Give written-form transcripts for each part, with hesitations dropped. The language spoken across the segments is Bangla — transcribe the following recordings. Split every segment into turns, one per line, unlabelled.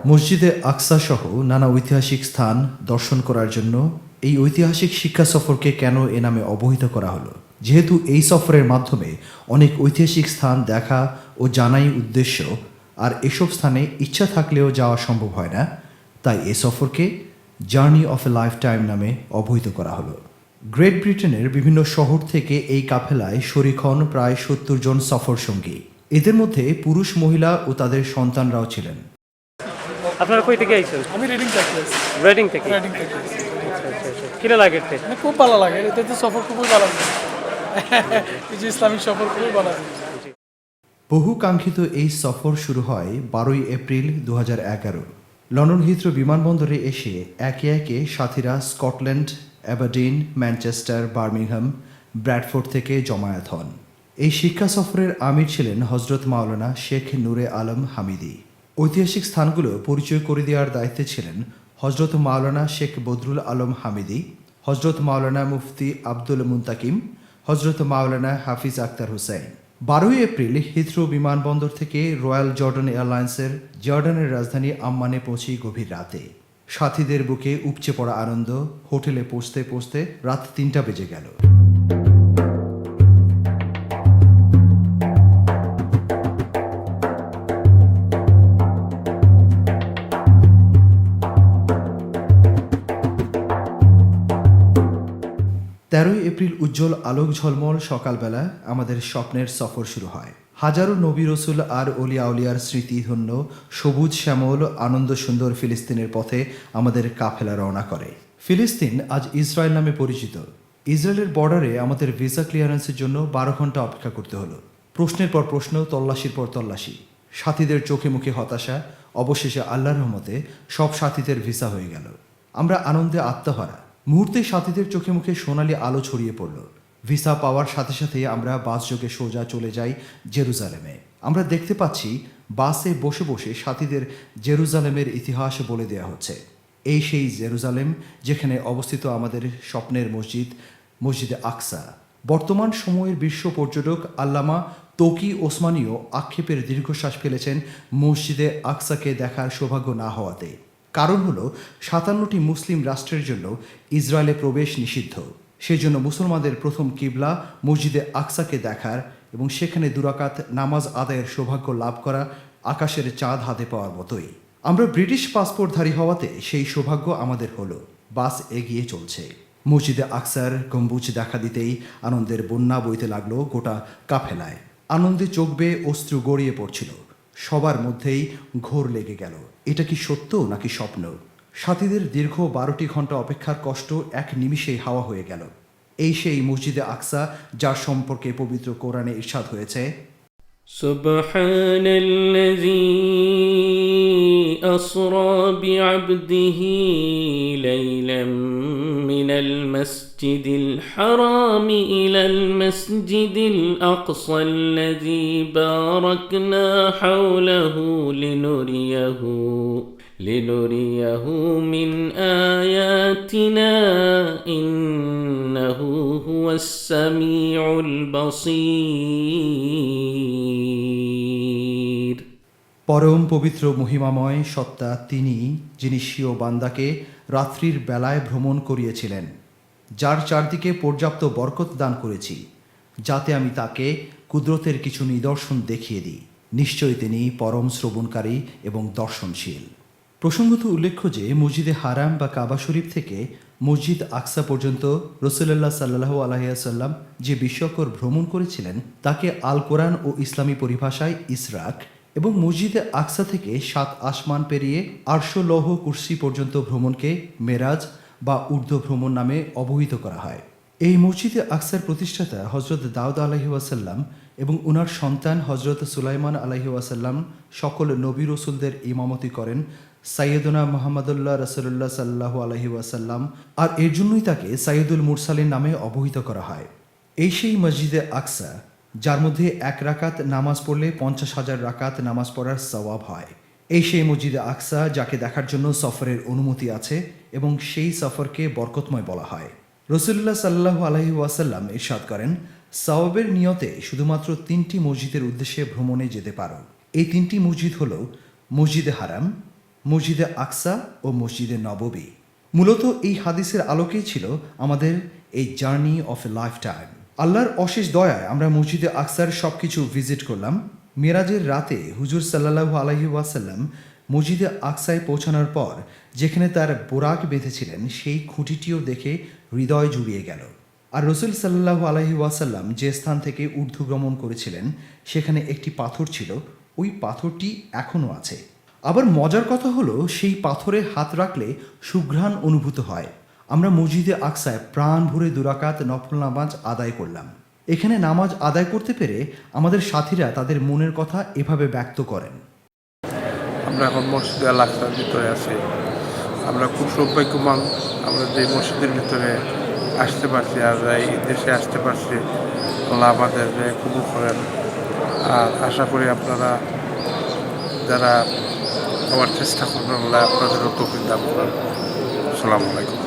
মসজিদে আকসা সহ নানা ঐতিহাসিক স্থান দর্শন করার জন্য এই ঐতিহাসিক শিক্ষা সফরকে কেন এ নামে অবহিত করা হলো? যেহেতু এই সফরের মাধ্যমে অনেক ঐতিহাসিক স্থান দেখা ও জানাই উদ্দেশ্য, আর এসব স্থানে ইচ্ছা থাকলেও যাওয়া সম্ভব হয় না, তাই এ সফরকে journey of a lifetime নামে অবহিত করা হলো। গ্রেট ব্রিটেনের বিভিন্ন শহর থেকে এই কাফেলায় শরিক হন প্রায় ৭০ জন সফর সঙ্গী। এদের মধ্যে পুরুষ, মহিলা ও তাদের সন্তানরাও ছিলেন।
আপনারা কই থেকে আইছেন?
আমি রিডিং থেকে
রেডিং থেকে।
রিডিং থেকে
কিরা লাগে এতে?
মানে খুব ভালো লাগে, এতে তো সফর খুবই ভালো লাগে। এই যে ইসলামিক সফর খুবই ভালো লাগে।
বহু কাঙ্ক্ষিত এই সফর শুরু হয় 12ই এপ্রিল 2011। লন্ডন হিথ্রো বিমানবন্দরে এসে একে একে সাথীরা স্কটল্যান্ড, অ্যাবারডিন, ম্যানচেস্টার, বার্মিংহাম, ব্র্যাডফোর্ড থেকে জমায়েত হন। এই শিক্ষা সফরের আমির ছিলেন হজরত মাওলানা শেখ নূরে আলম হামিদি। ঐতিহাসিক স্থানগুলো পরিচয় করে দেওয়ার দায়িত্বে ছিলেন হজরত মাওলানা শেখ বদরুল আলম হামিদি, হজরত মাওলানা মুফতি আব্দুল মুন্তাকিম, হজরত মাওলানা হাফিজ আক্তার হুসাইন। 12ই এপ্রিল হিথ্রো বিমানবন্দর থেকে রয়্যাল জর্ডান এয়ারলাইন্সের জর্ডানের রাজধানী আম্মানে পৌঁছি গভীর রাতে। সাথীদের বুকে উপচে পড়া আনন্দ, হোটেলে পৌঁছতে পৌঁছতে রাত 3টা বেজে গেল। তেরোই এপ্রিল উজ্জ্বল আলোক ঝলমল সকালবেলা আমাদের স্বপ্নের সফর শুরু হয়। হাজারো নবী রসুল আর অলিয়া উলিয়ার স্মৃতিধন্য সবুজ শ্যামল আনন্দ সুন্দর ফিলিস্তিনের পথে আমাদের কাফেলা রওনা করে। ফিলিস্তিন আজ ইসরায়েল নামে পরিচিত। ইসরায়েলের বর্ডারে আমাদের ভিসা ক্লিয়ারেন্সের জন্য 12 ঘন্টা অপেক্ষা করতে হলো। প্রশ্নের পর প্রশ্ন, তল্লাশির পর তল্লাশি, সাথীদের চোখে মুখে হতাশা। অবশেষে আল্লাহর রহমতে সব সাথীদের ভিসা হয়ে গেল। আমরা আনন্দে আত্মহারা। মুহূর্তে সাথীদের চোখে মুখে সোনালি আলো ছড়িয়ে পড়ল। ভিসা পাওয়ার সাথে সাথে আমরা বাস যোগে সোজা চলে যাই জেরুজালেমে। আমরা দেখতে পাচ্ছি বাসে বসে বসে সাথীদের জেরুজালেমের ইতিহাস বলে দেওয়া হচ্ছে। এই সেই জেরুজালেম যেখানে অবস্থিত আমাদের স্বপ্নের মসজিদ, মসজিদে আকসা। বর্তমান সময়ের বিশ্ব পর্যটক আল্লামা তৌকি ওসমানীও আক্ষেপের দীর্ঘশ্বাস ফেলেছেন মসজিদে আকসাকে দেখার সৌভাগ্য না হওয়াতে। কারণ হলো 57টি মুসলিম রাষ্ট্রের জন্য ইসরায়েলে প্রবেশ নিষিদ্ধ। সেজন্য মুসলমানদের প্রথম কিবলা মসজিদে আকসাকে দেখার এবং সেখানে দুরাকাত নামাজ আদায়ের সৌভাগ্য লাভ করা আকাশের চাঁদ হাতে পাওয়ার মতোই। আমরা ব্রিটিশ পাসপোর্টধারী হওয়াতে সেই সৌভাগ্য আমাদের হলো। বাস এগিয়ে চলছে। মসজিদে আকসার গম্বুজ দেখা দিতেই আনন্দের বন্যা বইতে লাগলো গোটা কাফেলায়। আনন্দে চোখ বেয়ে অশ্রু গড়িয়ে পড়ছিল। সবার মধ্যেই ঘোর লেগে গেল। এটা কি সত্য নাকি স্বপ্ন? সাথীদের দীর্ঘ 12টি ঘন্টা অপেক্ষার কষ্ট এক নিমিষেই হাওয়া হয়ে গেল। এই সেই মসজিদে আকসা যার সম্পর্কে পবিত্র কোরআনে ইরশাদ হয়েছে,
সুবহানাল্লাযী আসরা বিআবদিহি লাইলাম মিনাল মাসজিদিল হারামি ইলাল মাসজিদিল আকসাল্লাযী বারাকনা হাওলাহু লিনুরিয়াহু মিন আয়াতিনা ইন্নাহু হুয়াস সামিউল বাসীর।
পরম পবিত্র মহিমাময় সত্তা তিনি, যিনি স্বীয় বান্দাকে রাত্রির বেলায় ভ্রমণ করিয়েছিলেন, যার চারদিকে পর্যাপ্ত বরকত দান করেছি, যাতে আমি তাকে কুদরতের কিছু নিদর্শন দেখিয়ে দিই। নিশ্চয়ই তিনি পরম শ্রবণকারী এবং দর্শনশীল। প্রসঙ্গত উল্লেখ্য যে মসজিদে হারাম বা কাবা শরীফ থেকে মসজিদ আকসা পর্যন্ত রাসূলুল্লাহ সাল্লাল্লাহু আলাইহি ওয়াসাল্লাম যে বিস্ময়কর ভ্রমণ করেছিলেন তাকে আল কোরআন ও ইসলামী পরিভাষায় ইসরাক, এবং মসজিদে আকসা থেকে 7 আসমান পেরিয়ে আরশ লৌহ কুরসি পর্যন্ত ভ্রমণকে মেরাজ বা ঊর্ধ্ব ভ্রমণ নামে অবহিত করা হয়। এই মসজিদে আকসার প্রতিষ্ঠাতা হজরত দাউদ আলাইহি ওয়াসাল্লাম এবং উনার সন্তান হজরত সুলাইমান আলাইহি ওয়াসাল্লাম সকল নবী রসুলদের ইমামতি করেন সাইয়্যিদুনা মুহাম্মদুল্লাহ রাসূলুল্লাহ সাল্লাল্লাহু আলাইহি ওয়াসাল্লাম, আর এর জন্যই তাকে সাইয়্যিদুল মুরসালিন নামে অবহিত করা হয়। এই সেই মসজিদে আকসা যার মধ্যে 1 রাকাত নামাজ পড়লে 50,000 রাকাত নামাজ পড়ার সওয়াব হয়। এই সেই মসজিদে আকসা যাকে দেখার জন্য সফরের অনুমতি আছে এবং সেই সফরকে বরকতময় বলা হয়। রাসূলুল্লাহ সাল্লাল্লাহু আলাইহি ওয়াসাল্লাম ইরশাদ করেন, সওয়াবের নিয়তে শুধুমাত্র 3টি মসজিদের উদ্দেশ্যে ভ্রমণে যেতে পারো। এই 3টি মসজিদ হল মসজিদে হারাম, মসজিদে আকসা ও মসজিদে নববী। মূলত এই হাদিসের আলোকেই ছিল আমাদের এই journey of a life time. আল্লাহর অশেষ দয়ায় আমরা মসজিদে আকসার সব কিছু ভিজিট করলাম। মেরাজের রাতে হুজুর সাল্লাল্লাহু আলাইহি ওয়াসাল্লাম মসজিদে আকসায় পৌঁছানোর পর যেখানে তার বোরাক বেঁধেছিলেন সেই খুঁটিটিও দেখে হৃদয় জুড়িয়ে গেল। আর রসুল সাল্লাল্লাহু আলাইহি ওয়াসাল্লাম যে স্থান থেকে ঊর্ধ্বগমন করেছিলেন সেখানে একটি পাথর ছিল, ওই পাথরটি এখনও আছে। আবার মজার কথা হলো সেই পাথরে হাত রাখলে সুঘ্রাণ অনুভূত হয়। আমরা মসজিদে আকসায় প্রাণ ভরে দুরাকাত নফল নামাজ আদায় করলাম। এখানে নামাজ আদায় করতে পেরে আমাদের সাথীরা তাদের মনের কথা এভাবে ব্যক্ত করেন।
আমরা এখন মসজিদে আল আকসার ভিতরে আছি। আমরা খুব সৌভাগ্যবান, আমরা যে মসজিদের ভিতরে আসতে পারছি আর এই দেশে আসতে পারছি। আল্লাহ আমাদের কবুল করেন। আর আশা করি আপনারা যারা আমার চেষ্টা করবেন আল্লাহ আপনাদেরও তৌফিক দান করেন। আসসালামু আলাইকুম।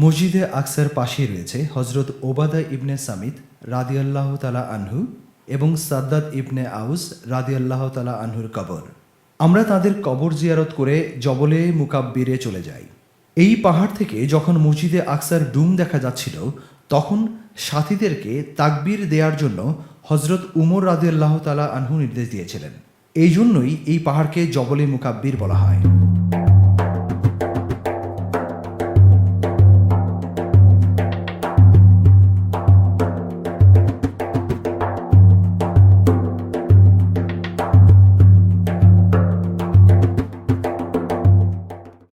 মসজিদে আকসার পাশেই রয়েছে হজরত ওবাদা ইবনে সামিত রাদিয়াল্লাহু তাআলা আনহু এবং সাদ্দাত ইবনে আউস রাদিয়াল্লাহু তাআলা আনহুর কবর। আমরা তাদের কবর জিয়ারত করে জবলে মুকাব্বিরে চলে যাই। এই পাহাড় থেকে যখন মসজিদে আকসার ডুম দেখা যাচ্ছিল তখন সাথীদেরকে তাকবীর দেওয়ার জন্য হজরত উমর রাদিয়াল্লাহু তাআলা আনহু নির্দেশ দিয়েছিলেন। এই জন্যই এই পাহাড়কে জবলে মুকাব্বির বলা হয়।